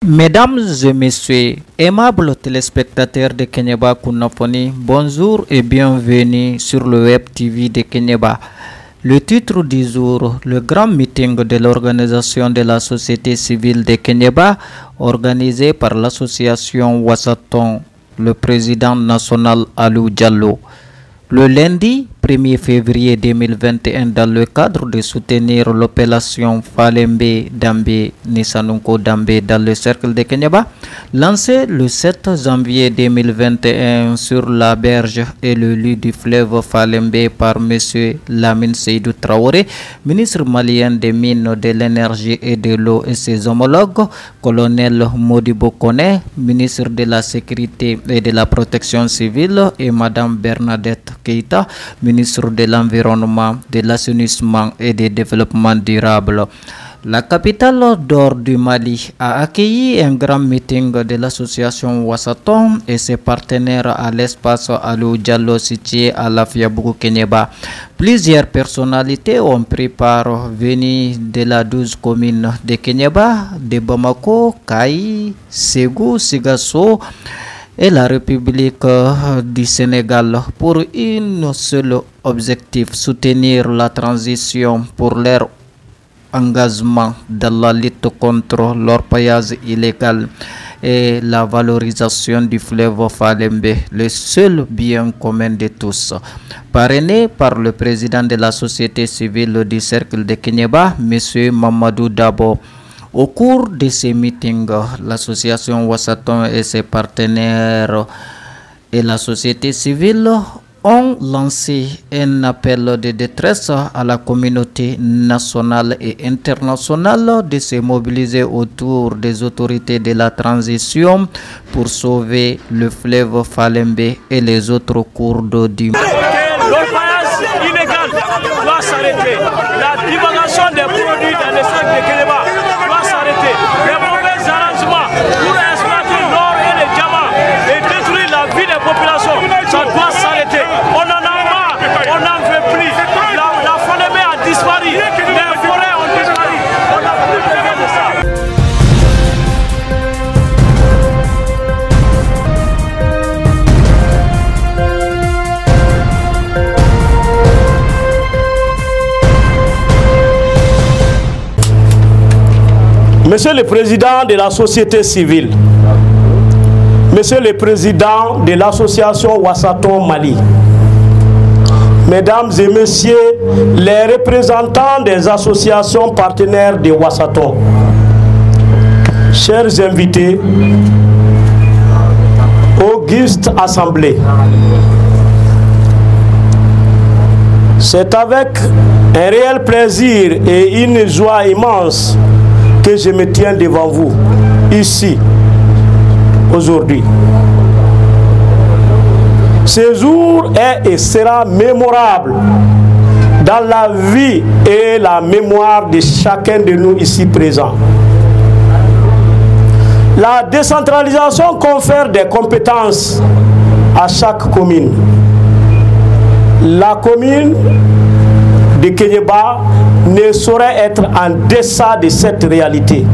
Mesdames et messieurs, aimables téléspectateurs de Kenyeba Kunafoni, bonjour et bienvenue sur le web TV de Kenyeba. Le titre du jour, le grand meeting de l'organisation de la société civile de Kenyeba, organisé par l'association Wassaton, le président national Alou Diallo. Le lundi 1er février 2021, dans le cadre de soutenir l'opération Falembe Dambe Nisanunko Dambe dans le cercle de Kenyeba, lancé le 7 janvier 2021 sur la berge et le lit du fleuve Falembe par M. Lamine Seydou Traoré, ministre malien des Mines, de l'Énergie et de l'Eau, et ses homologues, colonel Modibo Kone, ministre de la Sécurité et de la Protection civile, et Mme Bernadette Keita, ministre de l'Environnement, de l'Assainissement et du Développement durable. La capitale d'or du Mali a accueilli un grand meeting de l'association Wassaton et ses partenaires à l'espace Alou Diallo situé à Lafiabougou, Kenyeba. Plusieurs personnalités ont pris part venues de la 12 communes de Kenyeba, de Bamako, Kayi, Ségou, Sigasso et la République du Sénégal pour un seul objectif, soutenir la transition pour leur engagement dans la lutte contre l'orpaillage illégal et la valorisation du fleuve Falembe, le seul bien commun de tous. Parrainé par le président de la société civile du cercle de Kenyeba, M. Mamadou Dabo. Au cours de ces meetings, l'association Wassaton et ses partenaires et la société civile ont lancé un appel de détresse à la communauté nationale et internationale de se mobiliser autour des autorités de la transition pour sauver le fleuve Falembe et les autres cours d'eau du monde. L'orpaillage illégal doit s'arrêter. La divagation des produits dans les sacs de Kenyeba doit s'arrêter. Les mauvais arrangements pour exploiter l'or et les diamants et détruire la vie des populations, ça doit s'arrêter. On en a marre, on n'en veut plus. La Falembe a disparu, les forêts ont disparu. On n'a plus besoin de ça. Monsieur le Président de la société civile, Monsieur le Président de l'association Wassaton Mali, Mesdames et Messieurs les représentants des associations partenaires de Wassaton, chers invités, auguste assemblée, c'est avec un réel plaisir et une joie immense que je me tiens devant vous, ici, aujourd'hui. Ce jour est et sera mémorable dans la vie et la mémoire de chacun de nous ici présents. La décentralisation confère des compétences à chaque commune. La commune de Kenyeba ne saurait être en deçà de cette réalité.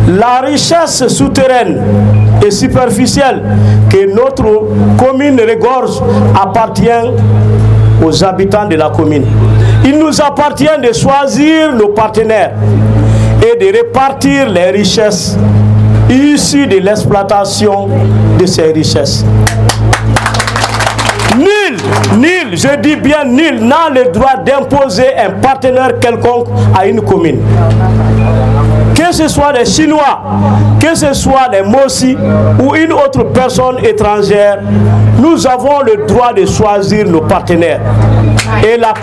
La richesse souterraine et superficielle que notre commune regorge appartient aux habitants de la commune. Il nous appartient de choisir nos partenaires et de répartir les richesses issues de l'exploitation de ces richesses. Nul, je dis bien nul, n'a le droit d'imposer un partenaire quelconque à une commune. Que ce soit des Chinois, que ce soit des Mossi ou une autre personne étrangère, nous avons le droit de choisir nos partenaires. Et la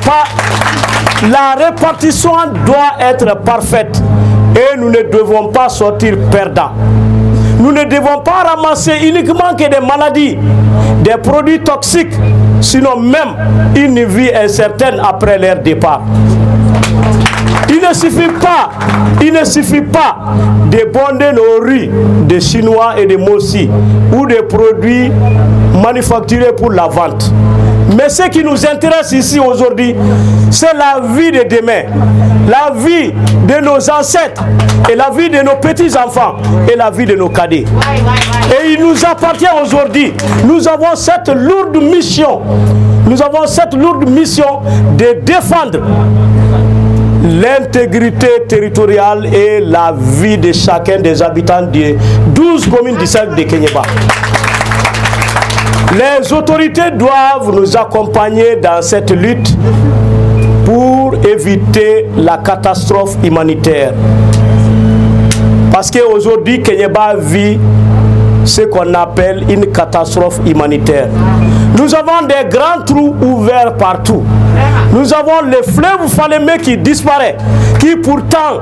répartition doit être parfaite et nous ne devons pas sortir perdants. Nous ne devons pas ramasser uniquement que des maladies, des produits toxiques, sinon même une vie incertaine après leur départ. Il ne suffit pas de bonder nos rues de Chinois et de Mossi ou de produits manufacturés pour la vente. Mais ce qui nous intéresse ici aujourd'hui, c'est la vie de demain, la vie de nos ancêtres, et la vie de nos petits-enfants, et la vie de nos cadets. Et il nous appartient aujourd'hui, nous avons cette lourde mission, de défendre l'intégrité territoriale et la vie de chacun des habitants des 12 communes du cercle de Kéniéba. Les autorités doivent nous accompagner dans cette lutte pour éviter la catastrophe humanitaire. Parce qu'aujourd'hui, Kéniéba vit ce qu'on appelle une catastrophe humanitaire. Nous avons des grands trous ouverts partout. Nous avons le fleuve Falémé qui disparaît, qui pourtant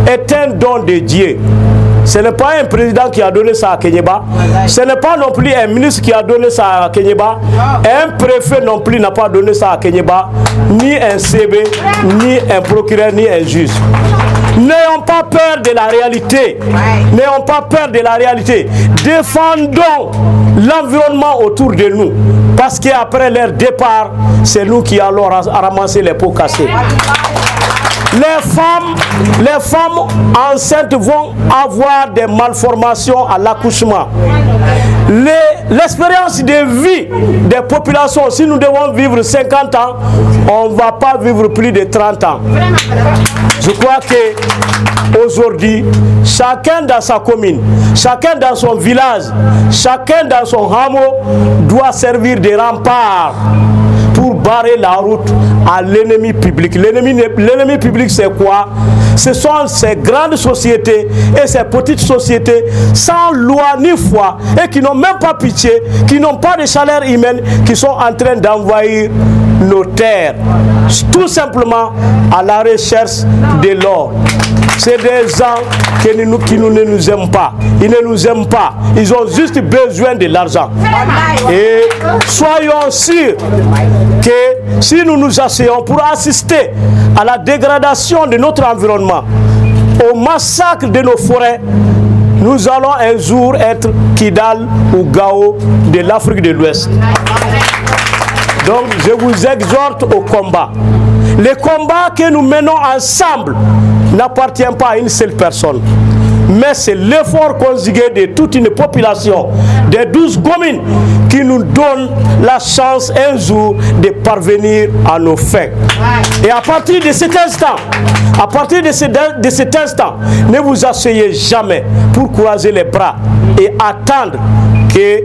est un don de Dieu. Ce n'est pas un président qui a donné ça à Kéniéba. Ce n'est pas non plus un ministre qui a donné ça à Kéniéba. Un préfet non plus n'a pas donné ça à Kéniéba. Ni un CB, ni un procureur, ni un juge. N'ayons pas peur de la réalité. N'ayons pas peur de la réalité. Défendons l'environnement autour de nous. Parce qu'après leur départ, c'est nous qui allons ramasser les pots cassés. Les femmes enceintes vont avoir des malformations à l'accouchement. L'expérience de vie des populations, si nous devons vivre 50 ans, on ne va pas vivre plus de 30 ans. Je crois que aujourd'hui, chacun dans sa commune, chacun dans son village, chacun dans son hameau doit servir de rempart pour barrer la route à l'ennemi public. L'ennemi public, c'est quoi? Ce sont ces grandes sociétés et ces petites sociétés sans loi ni foi et qui n'ont même pas pitié, qui n'ont pas de chaleur humaine, qui sont en train d'envahir nos terres, tout simplement à la recherche de l'or. C'est des gens qui ne nous aiment pas. Ils ne nous aiment pas. Ils ont juste besoin de l'argent. Et soyons sûrs que si nous nous asseyons pour assister à la dégradation de notre environnement, au massacre de nos forêts, nous allons un jour être Kidal ou Gao de l'Afrique de l'Ouest. Donc je vous exhorte au combat. Le combat que nous menons ensemble n'appartient pas à une seule personne, mais c'est l'effort conjugué de toute une population des 12 communes qui nous donne la chance un jour de parvenir à nos fins. Et à partir de cet instant, ne vous asseyez jamais pour croiser les bras et attendre que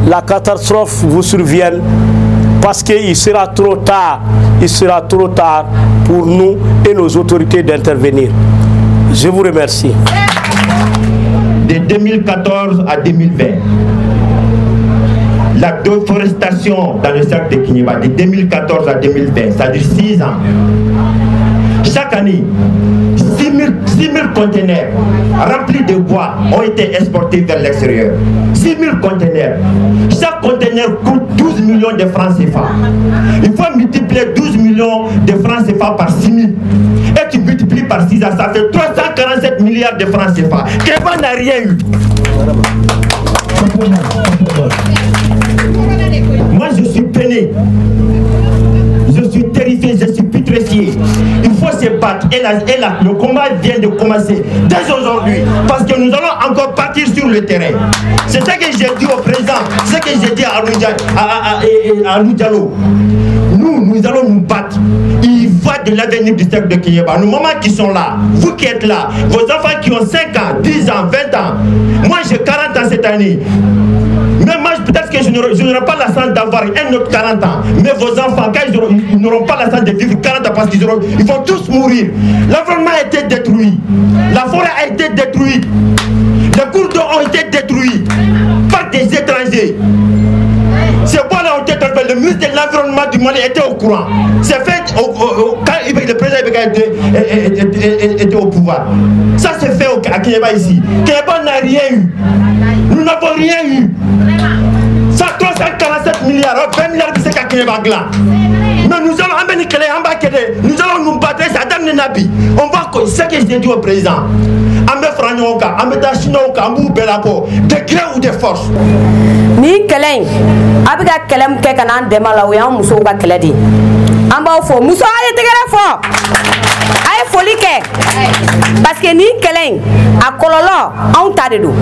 la catastrophe vous survienne, parce qu'il sera trop tard. Il sera trop tard pour nous et nos autorités d'intervenir. Je vous remercie. De 2014 à 2020, la déforestation dans le cercle de Kéniéba, de 2014 à 2020, c'est-à-dire 6 ans. Chaque année, 6 000 conteneurs remplis de bois ont été exportés vers l'extérieur. 6 000 conteneurs. Chaque conteneur coûte 12 millions de francs CFA. Il faut multiplier 12 millions de francs CFA par 6 000. Et tu multiplies par 6 ans, ça fait 347 milliards de francs CFA. Kéniéba n'a rien eu. Moi, je suis peiné. Je suis terrifié, je suis putréfié. Il faut se battre. Et le combat vient de commencer dès aujourd'hui. Parce que nous allons encore partir sur le terrain. C'est ça que j'ai dit au président. C'est ce que j'ai dit à Alou Diallo. Nous allons nous battre. Il va de l'avenir du cercle de Kéniéba. Nos mamans qui sont là, vous qui êtes là, vos enfants qui ont 5 ans, 10 ans, 20 ans. Moi, j'ai 40 ans cette année. Mais moi, peut-être que je n'aurai pas la chance d'avoir un autre 40 ans. Mais vos enfants, quand ils n'auront pas la chance de vivre 40 ans parce qu'ils vont tous mourir. L'environnement a été détruit. La forêt a été détruite. Les cours d'eau ont été détruits par des étrangers. Ces bois-là ont été détruits. Le ministre de l'Environnement du Mali était au courant. C'est fait quand le président était au pouvoir. Ça s'est fait à Kéniéba ici. Kéniéba n'a rien eu. Nous n'avons rien eu. Ça 347 milliards, 20 milliards qui c'est qu'à Kéniéba là. Mais nous allons amener nous allons nous battre, c'est Adam Nenabi. On va, c'est ce que j'ai dit au président. Ambe Franyoka, Ambe Tachino, donc an b'u bɛɛ labɔ de gré ou de force. Ni kɛlɛ in a bɛ ka kɛlɛ min kɛ ka n'an dɛmɛ la o y'an musow ka kɛlɛ de ye. An b'aw fɔ muso a ye tɛgɛrɛ fɔ a ye foli kɛ parce que nin kɛlɛ in a kɔlɔlɔ anw ta de don.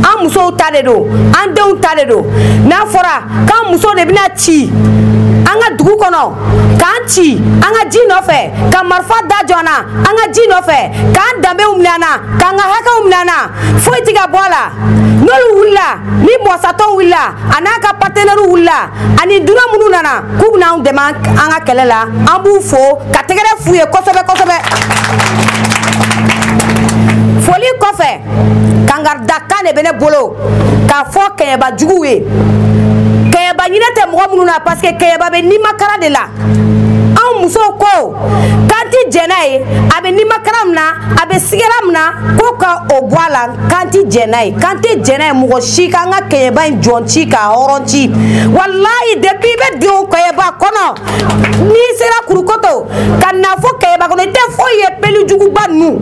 An musow ta de don an denw ta de don n'a fɔra k'an muso de bɛna ci an ka dugu kɔnɔ k'an ci an ka ji nɔfɛ ka marifa da jɔ an na an ka ji nɔfɛ k'an danbew minɛ an na k'an ka hakɛw minɛ an na foyi tɛ ka bɔ a la n'olu wulila ni mɔsatɔw wulila a n'a ka partenaires wulila ani dunan minnu nana k'u bɛna anw dɛmɛ an ka kɛlɛ la an b'u fo ka tɛgɛrɛ f'u ye kosɛbɛ kosɛbɛ. Foli kɔfɛ kangarida de bɛ ne bolo k'a fɔ kɛɲɛba juguw ye kɛɲɛba ɲinɛ tɛ mɔgɔ minnu na parce que kɛɲɛba bɛ nimakara de la anw musow ko k'an tɛ jɛn n'a ye a bɛ nimakara min na a bɛ sigara min na ko ka o bɔ a la k'an tɛ jɛn n'a ye k'an tɛ jɛn n'a ye mɔgɔ si k'an ka kɛɲɛba in jɔn ci k'a hɔrɔn ci walayi depuis i bɛ don kɛɲɛba kɔnɔ n'i sera kurukoto ka na fɔ kɛɲɛba kɔnɔ i tɛ foyi ye pelijuguba ninnu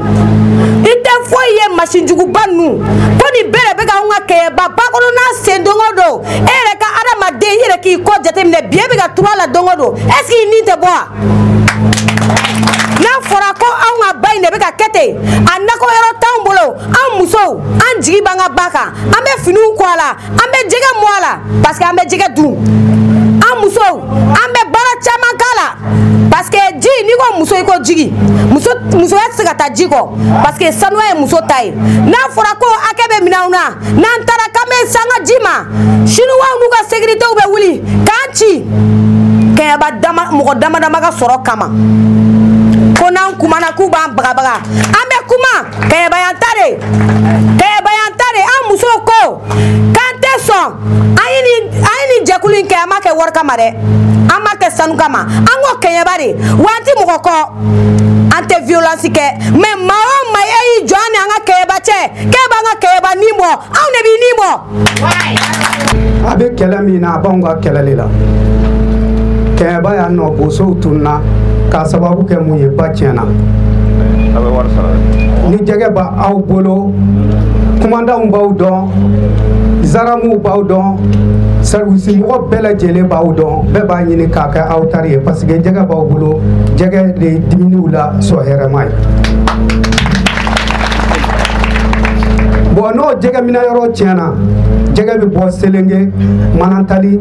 i tɛ foyi ye masinjuguba ninnu ko nin bɛɛ de bɛ ka anw ka kɛɲɛba ba kɔnɔna sen don o don e yɛrɛ ka adamaden i yɛrɛ k'i kɔ jateminɛ bi e bɛ ka turu a la don o don est ce que i nin tɛ bɔ wa n'a fɔra ko anw ka ba in de bɛ ka kɛ ten a nakɔ yɔrɔ t'anw bolo anw musow an jigi b'an ka ba kan an bɛ finiw ko a la an bɛ jɛgɛ mɔ a la parce que an bɛ jɛgɛ dun an musow an bɛ baara caman k'a la parce que ji n'i ko muso i ko jigi musoya tɛ se ka taa ji kɔ parce que sanuya ye muso ta ye n'a fɔra ko hakɛ bɛ minɛ anw na n'an taara k'an bɛ sanga ji ma chinois n'u ka sécuritéw bɛ wuli k'an ci kɛɲɛba mɔgɔ dama dama ka sɔrɔ kama ko n'an kumana k'u b'an bagabaga an bɛ kuma kɛɲɛba yan ta de an musow ko k'an tɛ sɔn an ye nin jɛkulu in kɛ an m'a kɛ wari kama dɛ an m'a kɛ sanu kama an k'o kɛɲɛba de wa an tɛ mɔgɔ kɔ an tɛ violence kɛ mais maa o maa e y'i jɔ an ni an ka kɛɲɛba cɛ k'e b'an ka kɛɲɛba nin bɔ anw de b'i nin bɔ. a bɛ kɛlɛ min na a b'anw ka kɛlɛ de la kɛɲɛba y'an nɔ bosow tununa k'a sababu kɛ mun ye ba tiɲɛna ni jɛgɛ b'aw bolo kumandanw b'aw dɔn zaramuw b'aw dɔn service mɔgɔ bɛɛ lajɛlen b'aw dɔn bɛɛ b'a ɲini k'a kɛ aw tari ye parce que jɛgɛ b'aw bolo jɛgɛ de diminiw la sɔ hɛrɛma ye bon n'o jɛgɛ minɛ yɔrɔ tiɲɛna jɛgɛ bɛ bɔ Selenge Manantali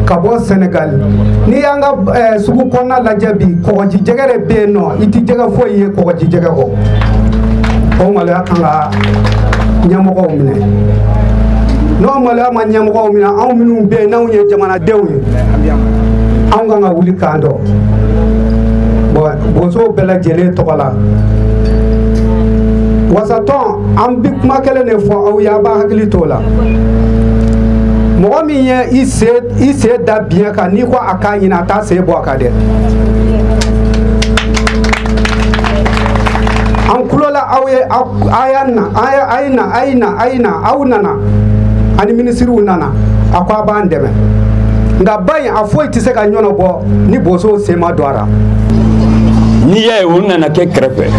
ka bɔ Senegal n'i y'an ka sugu kɔnɔna lajɛ bi kɔgɔji jɛgɛ de bɛ yen nɔ i tɛ jɛgɛ foyi ye kɔgɔji jɛgɛ kɔ o maloya kan ka ɲɛmɔgɔw minɛ n'o maloya ma ɲɛmɔgɔw minɛ anw minnu bɛ yen n'anw ye jamanadenw ye anw kan ka wuli k'an dɔn bon bozow bɛɛ lajɛlen tɔgɔ la wasatɔn an bɛ kuma kelen de fɔ aw ye a b'a hakili t'o la mɔgɔ min ye i sen da biɲɛ kan n'i ko a k'a ɲini a t'a sen bɔ a kan dɛ an kulola aw ye a na aw nana ani minisiriw nana a ko a b'an dɛmɛ nka ba in a foyi tɛ se ka ɲɔnɔ bɔ ni bosow sen ma don a la n'i y'a ye o nana kɛ kɛrɛfɛ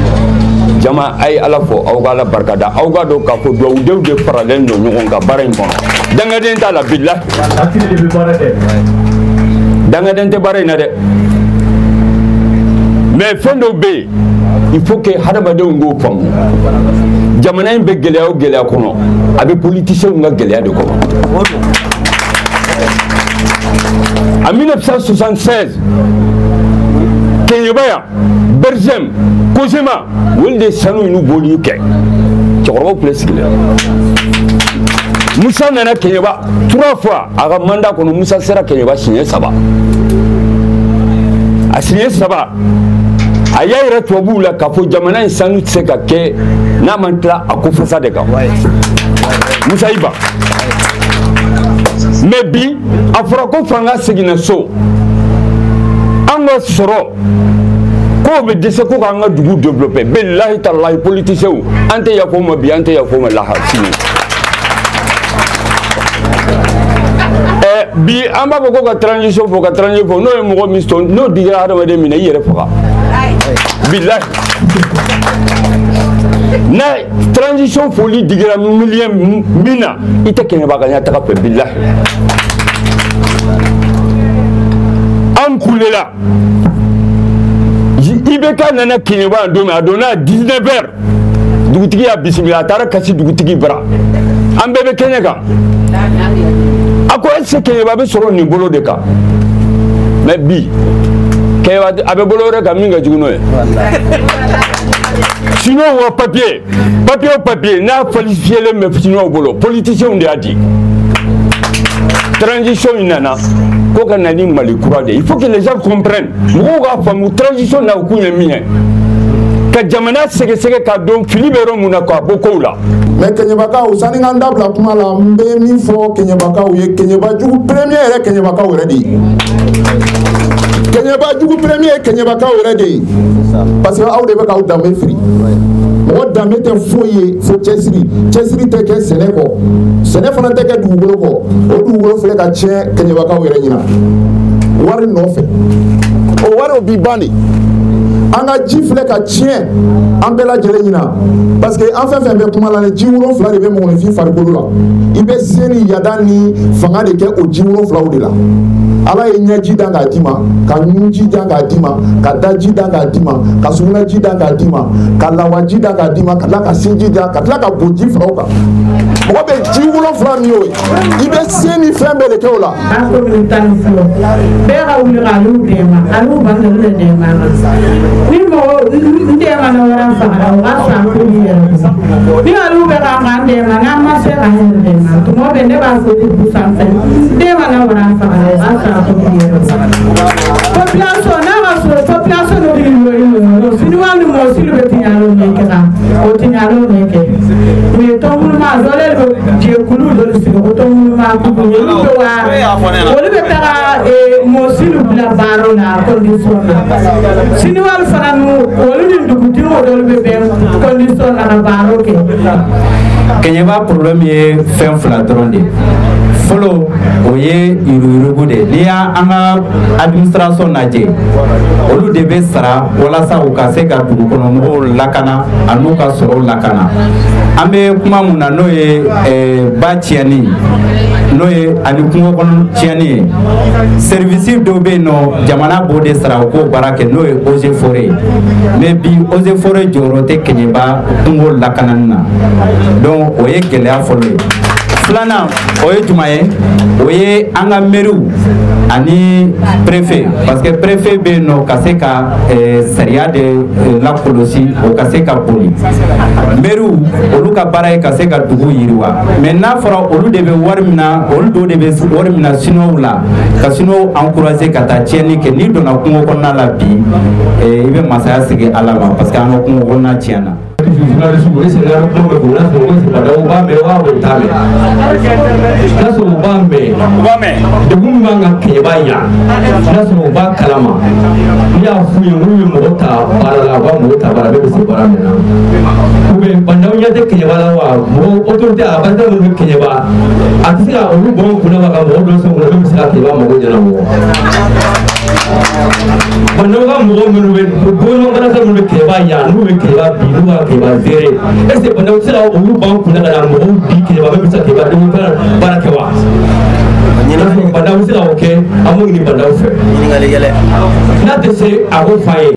jama a ye ala fɔ aw ka ala barika da aw ka dɔn k'a fɔ duwawudenw de faralen don ɲɔgɔn kan baara in kɔnɔ dangaden t'a la bilahi dangaden tɛ baara in na dɛ mais fɛn dɔw bɛ yen il faut que hadamadenw k'o faamu jamana in bɛ gɛlɛya o gɛlɛya kɔnɔ a bɛ politiciens ka gɛlɛya de kɔnɔ en 1976 Kɛɲɛba yan Berzem Kosema olu de sanu n'u boli kɛ cɛkɔrɔbaw tun bɛ sigilen Musa nana Kɛɲɛba 3 fois a ka mandat kɔnɔ Musa sera Kɛɲɛba siɲɛ 3 a siɲɛ 3 a y'a yɛrɛ tubabuw la k'a fɔ jamana in sanu tɛ se ka kɛ n'a man tila a ko fasa de kan Musa y'i ban mais bi a fɔra ko fanga seginna so an ka sɔrɔ k'o bɛ dɛsɛ ko k'an ka dugu développer bilahi talahi politiciens an tɛ yafa o ma bi an tɛ yafa o ma laha sini bi an b'a fɔ ko ka transition fɔ ka transition fɔ n'o ye mɔgɔ min sɔn n'o digira hadamaden minɛ i yɛrɛ faga bilahi na transition folie digira million mina ite Kenyeba gagna ta pe billah am kulela ibeka nana Kenyeba ndo ma dona 19h dugutigi ya bismillah tara kasi dugutigi bra am bebe Kenyega ako est-ce que Kenyeba be soro ni bolo de ka mais bi Kenyeba abe bolo re ka minga juguno e sinon au papier n'a falsifié le mais sinon au bolo politicien on a dit transition inana ko kanani mali croix il faut que les gens comprennent ngoga famu transition na okunya mien ka jamana sege ka don filibero munako aboko la mais Kenyeba ka usani nganda bla kuma la mbe mi fo Kenyeba ka uye Kenyeba jugu premier Kenyeba ka already Kenyeba jugu premier Kenyeba ka already parce que aw de be ka damé free o damé te foye fo chesiri te ke seneko sene fana te ke dugolo ko o dugolo fele ka che Kenyeba ka already nyina wari no fe o wari obi bani anga jifle ka tien ambela jelena parce que en fait be kuma la jiwuro fla de be mo fi farikolo la ibe seni yadani fanga de ke o jiwuro fla o de la ala ye nyaji danga dima ka nyunji danga dima ka daji danga dima ka suna ji danga dima ka lawaji danga dima ka la ka sinji danga ka la ka boji fla o ka mo be jiwuro fla mi o ibe seni fembe de ke o la ko ni tan flo be ga wu ga lu de ma alu ba de de ma ni mo nde ma na wara fa ga sa ko ni ni alu be ga ngande ma na ma se ga de ma to mo be ne ba so di bu san fe de ma na wara fa ga sa ko ni population na ma so population no di no sinu wa ni mo silu be tinyalo ne ke ka o tinyalo ne ke mi to mu ma zo le je kulu do silu to mu ma ku ni do wa o le be ta mo silu bla baro na condition na sinu wa fa olu ni duguti o dolu be ben condition na baro ke Kenyeba problème ye fɛn fila dɔrɔn de fɔlɔ o ye yurugu de n'i y'a an ka administration lajɛ olu de bɛ sara walasa u ka se ka dugukɔnɔmɔgɔw lakana an'u ka sɔrɔw lakana an bɛ kuma mun na n'o ye ba tiɲɛni n'o ye ani kungo kɔnɔ tiɲɛni ye service dɔw bɛ yen nɔ jamana b'o de sara u k'o baara kɛ n'o ye eaux et forêt mais bi eaux et forêt jɔyɔrɔ tɛ Kenyeba kungo lakanani na donc o ye gɛlɛya fɔlɔ ye filanan o ye juma ye o ye an ka mairies ani préfet parce que préfet bɛ yen nɔ ka se ka sariya de lakɔlɔsi o ka se ka boli mairies olu ka baara ye ka se ka dugu yiriwa mais n'a fɔra olu de bɛ wari min na olu dɔw de bɛ wari min na siniwaw la ka siniwaw encourager ka taa tiɲɛni kɛ n'i donna kungo kɔnɔna la bi i bɛ masaya sigi ala ma parce que an ka kungo kɔnɔna tiɲɛna. Ese banda usira olu ban kunna kana mo di ke ba be sa ke ba dum bara ke wa banda usira oke amu ni banda ufe ni ngale yele na te se ago faye